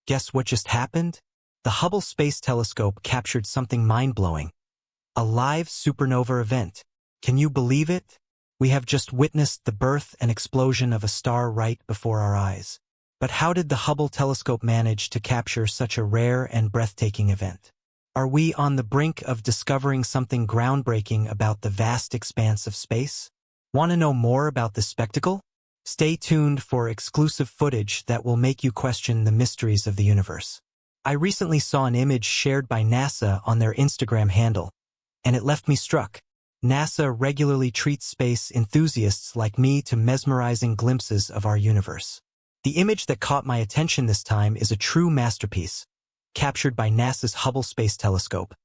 Guess what just happened? The Hubble Space Telescope captured something mind-blowing. A live supernova event. Can you believe it? We have just witnessed the birth and explosion of a star right before our eyes. But how did the Hubble telescope manage to capture such a rare and breathtaking event? Are we on the brink of discovering something groundbreaking about the vast expanse of space? Want to know more about this spectacle? Stay tuned for exclusive footage that will make you question the mysteries of the universe. I recently saw an image shared by NASA on their Instagram handle, and it left me struck. NASA regularly treats space enthusiasts like me to mesmerizing glimpses of our universe. The image that caught my attention this time is a true masterpiece, captured by NASA's Hubble Space Telescope.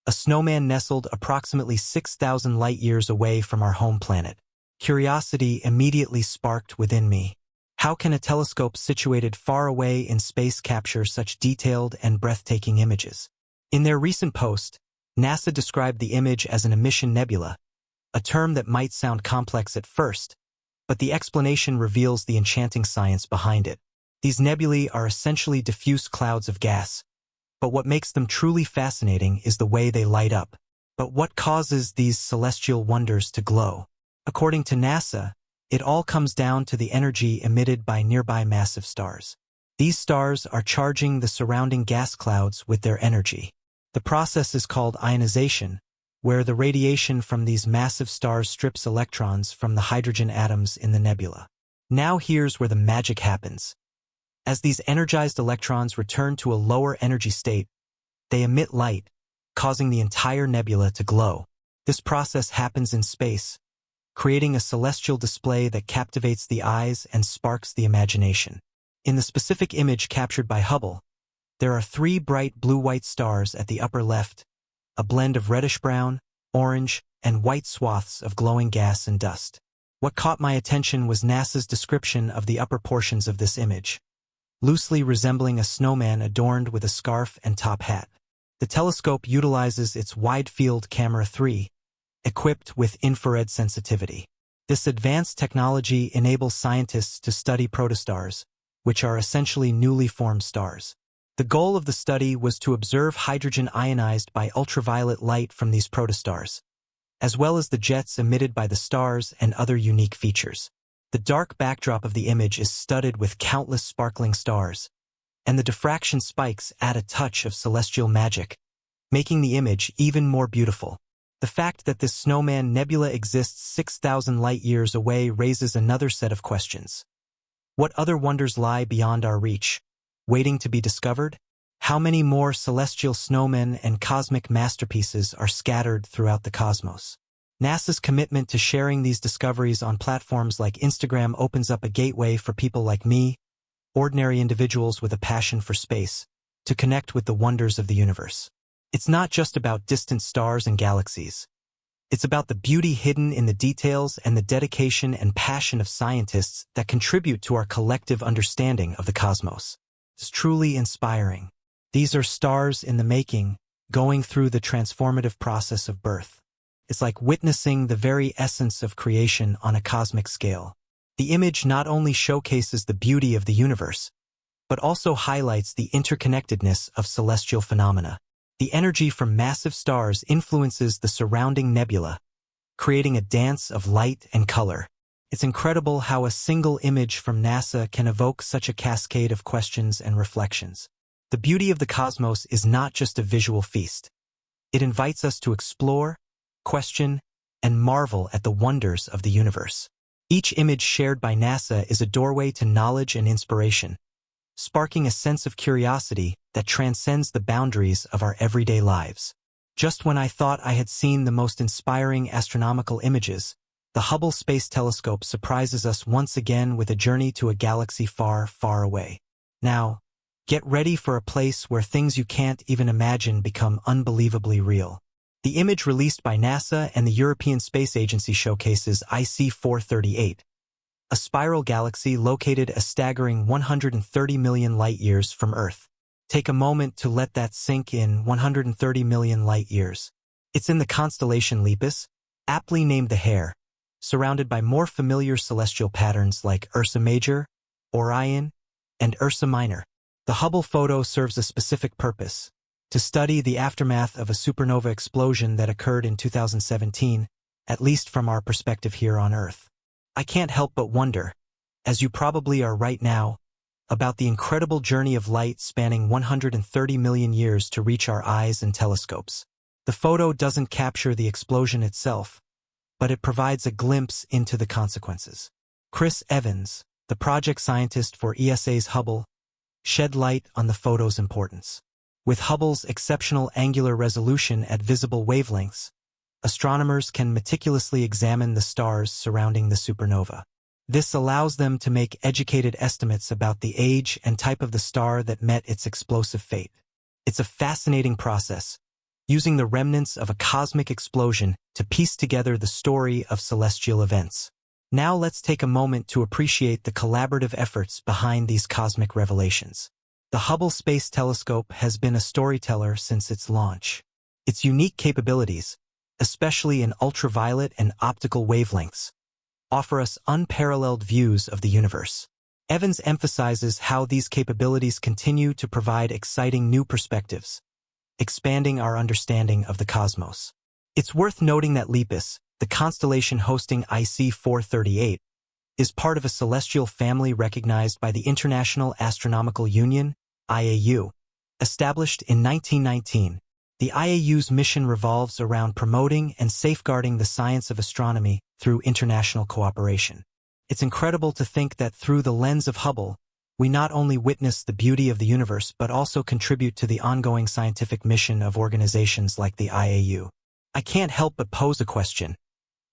A snowman nestled approximately 6,000 light-years away from our home planet. Curiosity immediately sparked within me. How can a telescope situated far away in space capture such detailed and breathtaking images? In their recent post, NASA described the image as an emission nebula, a term that might sound complex at first, but the explanation reveals the enchanting science behind it. These nebulae are essentially diffuse clouds of gas, but what makes them truly fascinating is the way they light up. But what causes these celestial wonders to glow? According to NASA, it all comes down to the energy emitted by nearby massive stars. These stars are charging the surrounding gas clouds with their energy. The process is called ionization, where the radiation from these massive stars strips electrons from the hydrogen atoms in the nebula. Now here's where the magic happens. As these energized electrons return to a lower energy state, they emit light, causing the entire nebula to glow. This process happens in space, creating a celestial display that captivates the eyes and sparks the imagination. In the specific image captured by Hubble, there are 3 bright blue-white stars at the upper left, a blend of reddish-brown, orange, and white swaths of glowing gas and dust. What caught my attention was NASA's description of the upper portions of this image, loosely resembling a snowman adorned with a scarf and top hat. The telescope utilizes its wide-field camera 3, equipped with infrared sensitivity. This advanced technology enables scientists to study protostars, which are essentially newly formed stars. The goal of the study was to observe hydrogen ionized by ultraviolet light from these protostars, as well as the jets emitted by the stars and other unique features. The dark backdrop of the image is studded with countless sparkling stars, and the diffraction spikes add a touch of celestial magic, making the image even more beautiful. The fact that this snowman nebula exists 6,000 light-years away raises another set of questions. What other wonders lie beyond our reach, waiting to be discovered? How many more celestial snowmen and cosmic masterpieces are scattered throughout the cosmos? NASA's commitment to sharing these discoveries on platforms like Instagram opens up a gateway for people like me, ordinary individuals with a passion for space, to connect with the wonders of the universe. It's not just about distant stars and galaxies. It's about the beauty hidden in the details and the dedication and passion of scientists that contribute to our collective understanding of the cosmos. It's truly inspiring. These are stars in the making, going through the transformative process of birth. It's like witnessing the very essence of creation on a cosmic scale. The image not only showcases the beauty of the universe, but also highlights the interconnectedness of celestial phenomena. The energy from massive stars influences the surrounding nebula, creating a dance of light and color. It's incredible how a single image from NASA can evoke such a cascade of questions and reflections. The beauty of the cosmos is not just a visual feast. It invites us to explore, question, and marvel at the wonders of the universe. Each image shared by NASA is a doorway to knowledge and inspiration, sparking a sense of curiosity that transcends the boundaries of our everyday lives. Just when I thought I had seen the most inspiring astronomical images, the Hubble Space Telescope surprises us once again with a journey to a galaxy far, far away. Now, get ready for a place where things you can't even imagine become unbelievably real. The image released by NASA and the European Space Agency showcases IC 438, a spiral galaxy located a staggering 130 million light-years from Earth. Take a moment to let that sink in. 130 million light-years. It's in the constellation Lepus, aptly named the Hare, surrounded by more familiar celestial patterns like Ursa Major, Orion, and Ursa Minor. The Hubble photo serves a specific purpose: to study the aftermath of a supernova explosion that occurred in 2017, at least from our perspective here on Earth. I can't help but wonder, as you probably are right now, about the incredible journey of light spanning 130 million years to reach our eyes and telescopes. The photo doesn't capture the explosion itself, but it provides a glimpse into the consequences. Chris Evans, the project scientist for ESA's Hubble, shed light on the photo's importance. With Hubble's exceptional angular resolution at visible wavelengths, astronomers can meticulously examine the stars surrounding the supernova. This allows them to make educated estimates about the age and type of the star that met its explosive fate. It's a fascinating process, using the remnants of a cosmic explosion to piece together the story of celestial events. Now let's take a moment to appreciate the collaborative efforts behind these cosmic revelations. The Hubble Space Telescope has been a storyteller since its launch. Its unique capabilities, especially in ultraviolet and optical wavelengths, offer us unparalleled views of the universe. Evans emphasizes how these capabilities continue to provide exciting new perspectives, expanding our understanding of the cosmos. It's worth noting that Lepus, the constellation hosting IC 438, is part of a celestial family recognized by the International Astronomical Union, IAU. Established in 1919, the IAU's mission revolves around promoting and safeguarding the science of astronomy through international cooperation. It's incredible to think that through the lens of Hubble, we not only witness the beauty of the universe but also contribute to the ongoing scientific mission of organizations like the IAU. I can't help but pose a question.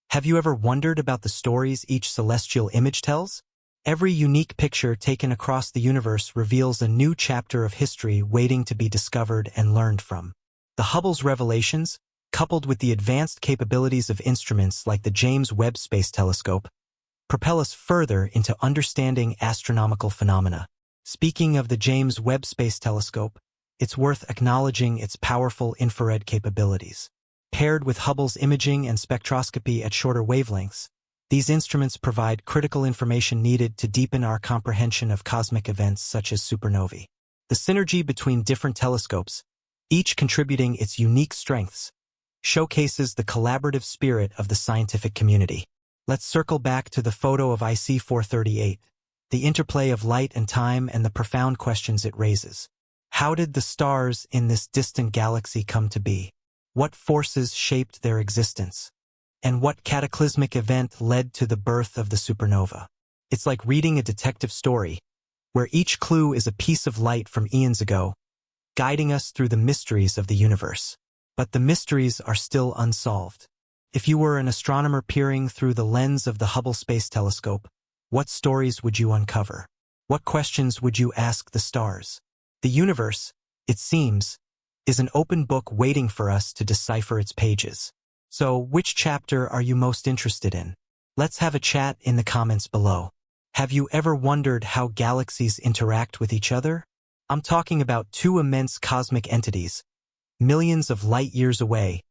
Have you ever wondered about the stories each celestial image tells? Every unique picture taken across the universe reveals a new chapter of history waiting to be discovered and learned from. The Hubble's revelations, coupled with the advanced capabilities of instruments like the James Webb Space Telescope, propel us further into understanding astronomical phenomena. Speaking of the James Webb Space Telescope, it's worth acknowledging its powerful infrared capabilities. Paired with Hubble's imaging and spectroscopy at shorter wavelengths, these instruments provide critical information needed to deepen our comprehension of cosmic events such as supernovae. The synergy between different telescopes, each contributing its unique strengths, showcases the collaborative spirit of the scientific community. Let's circle back to the photo of IC 438, the interplay of light and time and the profound questions it raises. How did the stars in this distant galaxy come to be? What forces shaped their existence? And what cataclysmic event led to the birth of the supernova? It's like reading a detective story, where each clue is a piece of light from eons ago, guiding us through the mysteries of the universe. But the mysteries are still unsolved. If you were an astronomer peering through the lens of the Hubble Space Telescope, what stories would you uncover? What questions would you ask the stars? The universe, it seems, is an open book waiting for us to decipher its pages. So, which chapter are you most interested in? Let's have a chat in the comments below. Have you ever wondered how galaxies interact with each other? I'm talking about two immense cosmic entities, millions of light years away,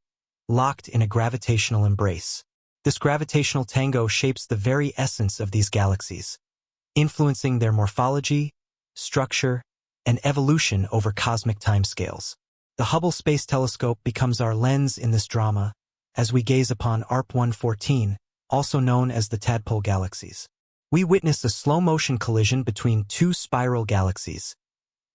locked in a gravitational embrace. This gravitational tango shapes the very essence of these galaxies, influencing their morphology, structure, and evolution over cosmic timescales. The Hubble Space Telescope becomes our lens in this drama as we gaze upon ARP 114, also known as the tadpole galaxies. We witness a slow-motion collision between two spiral galaxies,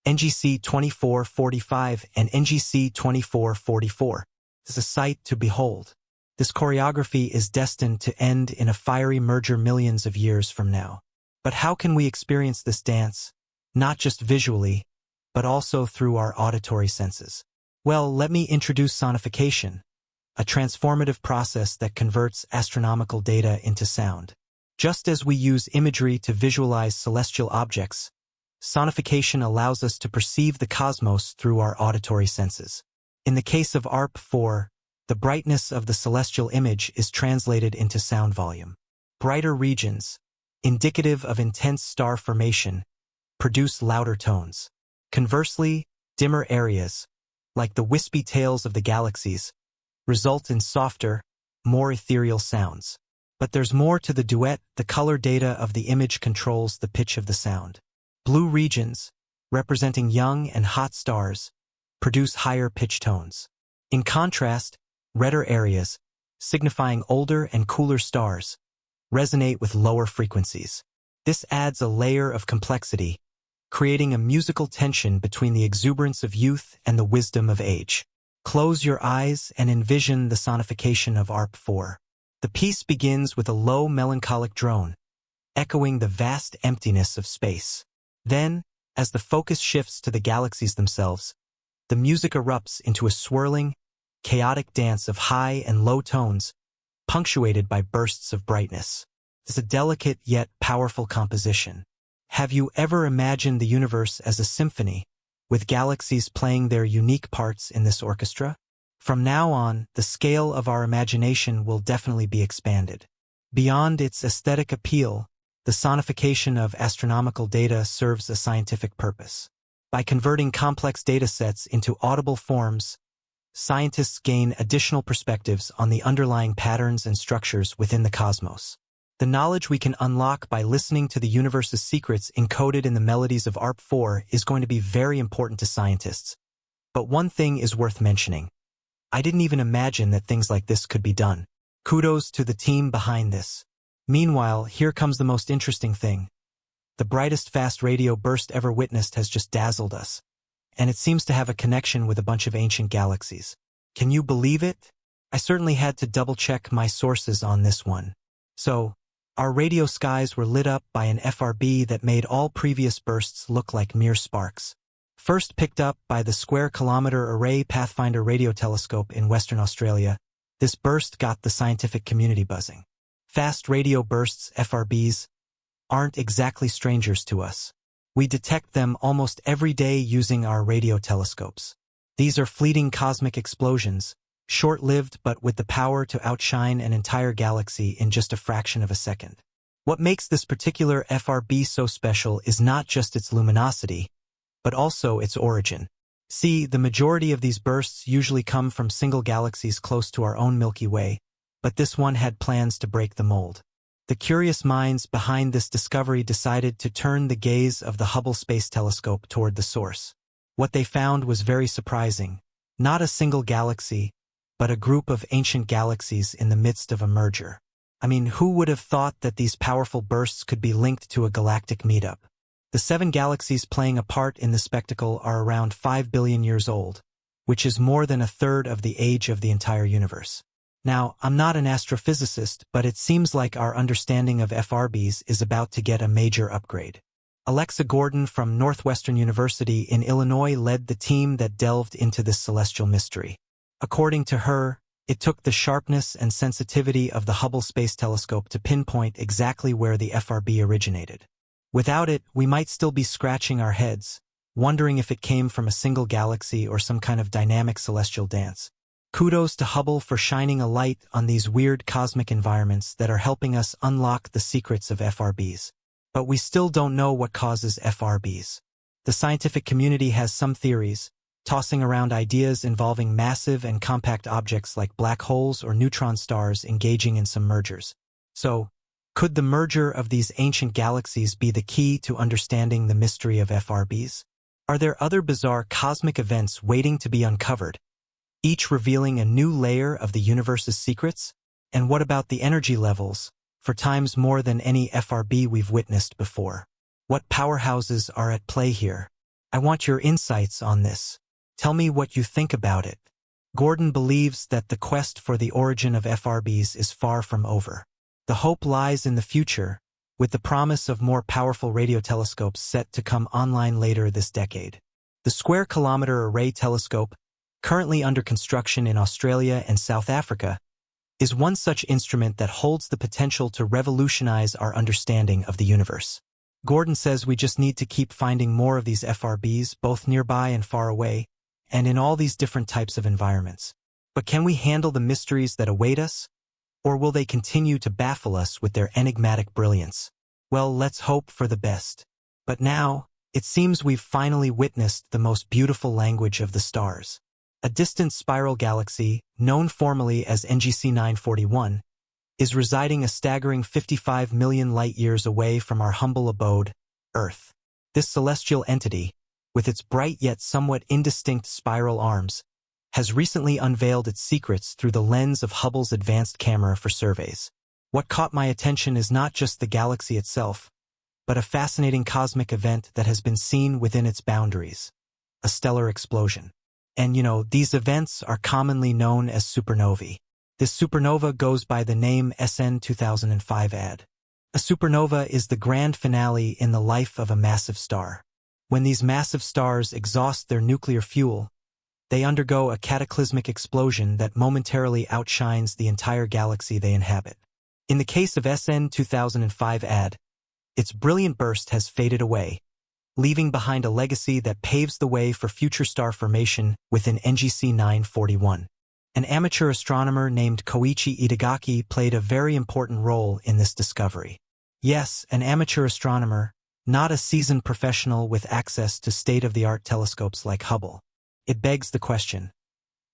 NGC 2445 and NGC 2444. It's a sight to behold. This choreography is destined to end in a fiery merger millions of years from now. But how can we experience this dance, not just visually, but also through our auditory senses? Well, let me introduce sonification, a transformative process that converts astronomical data into sound. Just as we use imagery to visualize celestial objects, sonification allows us to perceive the cosmos through our auditory senses. In the case of ARP 4, the brightness of the celestial image is translated into sound volume. Brighter regions, indicative of intense star formation, produce louder tones. Conversely, dimmer areas, like the wispy tails of the galaxies, result in softer, more ethereal sounds. But there's more to the duet. The color data of the image controls the pitch of the sound. Blue regions, representing young and hot stars, produce higher pitch tones. In contrast, redder areas, signifying older and cooler stars, resonate with lower frequencies. This adds a layer of complexity, creating a musical tension between the exuberance of youth and the wisdom of age. Close your eyes and envision the sonification of ARP-4. The piece begins with a low melancholic drone, echoing the vast emptiness of space. Then, as the focus shifts to the galaxies themselves, the music erupts into a swirling, chaotic dance of high and low tones, punctuated by bursts of brightness. It's a delicate yet powerful composition. Have you ever imagined the universe as a symphony, with galaxies playing their unique parts in this orchestra? From now on, the scale of our imagination will definitely be expanded. Beyond its aesthetic appeal, the sonification of astronomical data serves a scientific purpose. By converting complex data sets into audible forms, scientists gain additional perspectives on the underlying patterns and structures within the cosmos. The knowledge we can unlock by listening to the universe's secrets encoded in the melodies of ARP-4 is going to be very important to scientists. But one thing is worth mentioning. I didn't even imagine that things like this could be done. Kudos to the team behind this. Meanwhile, here comes the most interesting thing. The brightest fast radio burst ever witnessed has just dazzled us, and it seems to have a connection with a bunch of ancient galaxies. Can you believe it? I certainly had to double-check my sources on this one. So, our radio skies were lit up by an FRB that made all previous bursts look like mere sparks. First picked up by the Square Kilometre Array Pathfinder radio telescope in Western Australia, this burst got the scientific community buzzing. Fast radio bursts, FRBs, aren't exactly strangers to us. We detect them almost every day using our radio telescopes. These are fleeting cosmic explosions, short-lived but with the power to outshine an entire galaxy in just a fraction of a second. What makes this particular FRB so special is not just its luminosity, but also its origin. See, the majority of these bursts usually come from single galaxies close to our own Milky Way, but this one had plans to break the mold. The curious minds behind this discovery decided to turn the gaze of the Hubble Space Telescope toward the source. What they found was very surprising. Not a single galaxy, but a group of ancient galaxies in the midst of a merger. I mean, who would have thought that these powerful bursts could be linked to a galactic meetup? The 7 galaxies playing a part in the spectacle are around 5 billion years old, which is more than a third of the age of the entire universe. Now, I'm not an astrophysicist, but it seems like our understanding of FRBs is about to get a major upgrade. Alexa Gordon from Northwestern University in Illinois led the team that delved into this celestial mystery. According to her, it took the sharpness and sensitivity of the Hubble Space Telescope to pinpoint exactly where the FRB originated. Without it, we might still be scratching our heads, wondering if it came from a single galaxy or some kind of dynamic celestial dance. Kudos to Hubble for shining a light on these weird cosmic environments that are helping us unlock the secrets of FRBs. But we still don't know what causes FRBs. The scientific community has some theories, tossing around ideas involving massive and compact objects like black holes or neutron stars engaging in some mergers. So, could the merger of these ancient galaxies be the key to understanding the mystery of FRBs? Are there other bizarre cosmic events waiting to be uncovered, each revealing a new layer of the universe's secrets? And what about the energy levels, for times more than any FRB we've witnessed before? What powerhouses are at play here? I want your insights on this. Tell me what you think about it. Gordon believes that the quest for the origin of FRBs is far from over. The hope lies in the future, with the promise of more powerful radio telescopes set to come online later this decade. The Square Kilometre Array Telescope, currently under construction in Australia and South Africa, is one such instrument that holds the potential to revolutionize our understanding of the universe. Gordon says we just need to keep finding more of these FRBs, both nearby and far away, and in all these different types of environments. But can we handle the mysteries that await us? Or will they continue to baffle us with their enigmatic brilliance? Well, let's hope for the best. But now, it seems we've finally witnessed the most beautiful language of the stars. A distant spiral galaxy, known formally as NGC 941, is residing a staggering 55 million light-years away from our humble abode, Earth. This celestial entity, with its bright yet somewhat indistinct spiral arms, has recently unveiled its secrets through the lens of Hubble's advanced camera for surveys. What caught my attention is not just the galaxy itself, but a fascinating cosmic event that has been seen within its boundaries: a stellar explosion. And these events are commonly known as supernovae. This supernova goes by the name SN 2005 AD. A supernova is the grand finale in the life of a massive star. When these massive stars exhaust their nuclear fuel, they undergo a cataclysmic explosion that momentarily outshines the entire galaxy they inhabit. In the case of SN 2005 AD, its brilliant burst has faded away, leaving behind a legacy that paves the way for future star formation within NGC 941. An amateur astronomer named Koichi Itagaki played a very important role in this discovery. Yes, an amateur astronomer, not a seasoned professional with access to state-of-the-art telescopes like Hubble. It begs the question: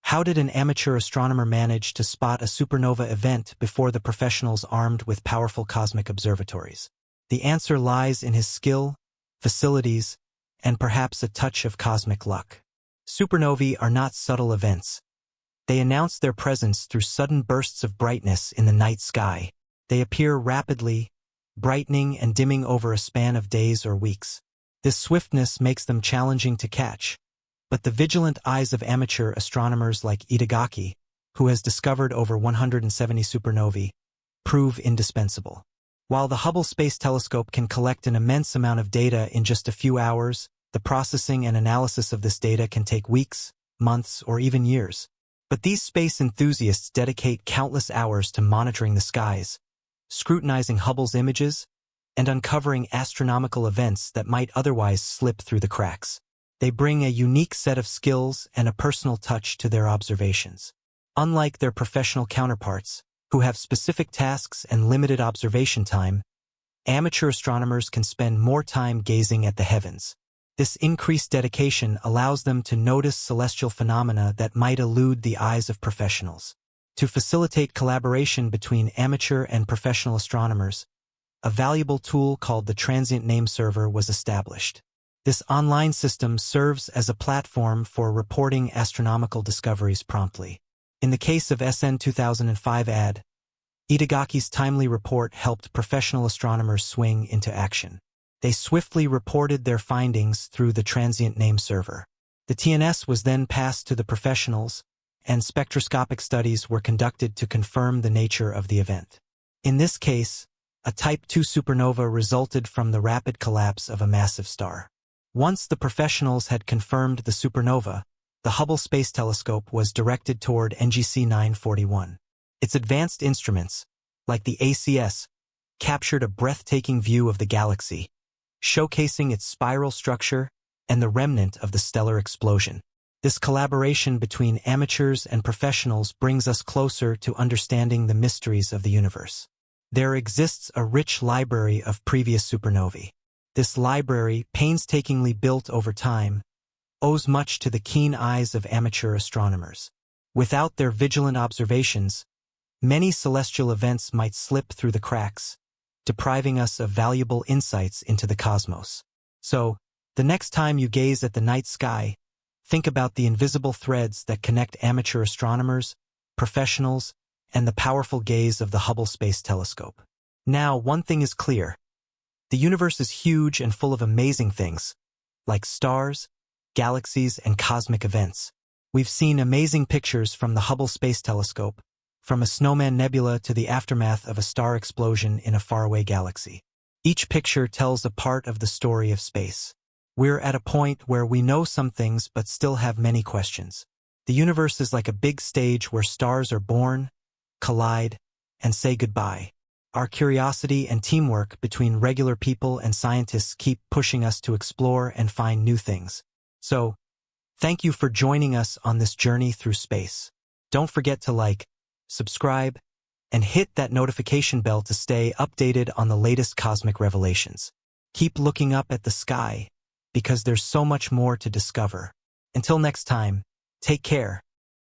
how did an amateur astronomer manage to spot a supernova event before the professionals armed with powerful cosmic observatories? The answer lies in his skill, facilities, and perhaps a touch of cosmic luck. Supernovae are not subtle events. They announce their presence through sudden bursts of brightness in the night sky. They appear rapidly, brightening and dimming over a span of days or weeks. This swiftness makes them challenging to catch, but the vigilant eyes of amateur astronomers like Itagaki, who has discovered over 170 supernovae, prove indispensable. While the Hubble Space Telescope can collect an immense amount of data in just a few hours, the processing and analysis of this data can take weeks, months, or even years. But these space enthusiasts dedicate countless hours to monitoring the skies, scrutinizing Hubble's images, and uncovering astronomical events that might otherwise slip through the cracks. They bring a unique set of skills and a personal touch to their observations. Unlike their professional counterparts, who have specific tasks and limited observation time, amateur astronomers can spend more time gazing at the heavens. This increased dedication allows them to notice celestial phenomena that might elude the eyes of professionals. To facilitate collaboration between amateur and professional astronomers, a valuable tool called the Transient Name Server was established. This online system serves as a platform for reporting astronomical discoveries promptly. In the case of SN 2005 AD, Itagaki's timely report helped professional astronomers swing into action. They swiftly reported their findings through the Transient Name Server. The TNS was then passed to the professionals, and spectroscopic studies were conducted to confirm the nature of the event. In this case, a Type II supernova resulted from the rapid collapse of a massive star. Once the professionals had confirmed the supernova, the Hubble Space Telescope was directed toward NGC 941. Its advanced instruments, like the ACS, captured a breathtaking view of the galaxy, showcasing its spiral structure and the remnant of the stellar explosion. This collaboration between amateurs and professionals brings us closer to understanding the mysteries of the universe. There exists a rich library of previous supernovae. This library, painstakingly built over time, owes much to the keen eyes of amateur astronomers. Without their vigilant observations, many celestial events might slip through the cracks, depriving us of valuable insights into the cosmos. So, the next time you gaze at the night sky, think about the invisible threads that connect amateur astronomers, professionals, and the powerful gaze of the Hubble Space Telescope. Now, one thing is clear. The universe is huge and full of amazing things, like stars, galaxies, and cosmic events. We've seen amazing pictures from the Hubble Space Telescope, from a snowman nebula to the aftermath of a star explosion in a faraway galaxy. Each picture tells a part of the story of space. We're at a point where we know some things but still have many questions. The universe is like a big stage where stars are born, collide, and say goodbye. Our curiosity and teamwork between regular people and scientists keep pushing us to explore and find new things. So, thank you for joining us on this journey through space. Don't forget to like, subscribe, and hit that notification bell to stay updated on the latest cosmic revelations. Keep looking up at the sky, because there's so much more to discover. Until next time, take care.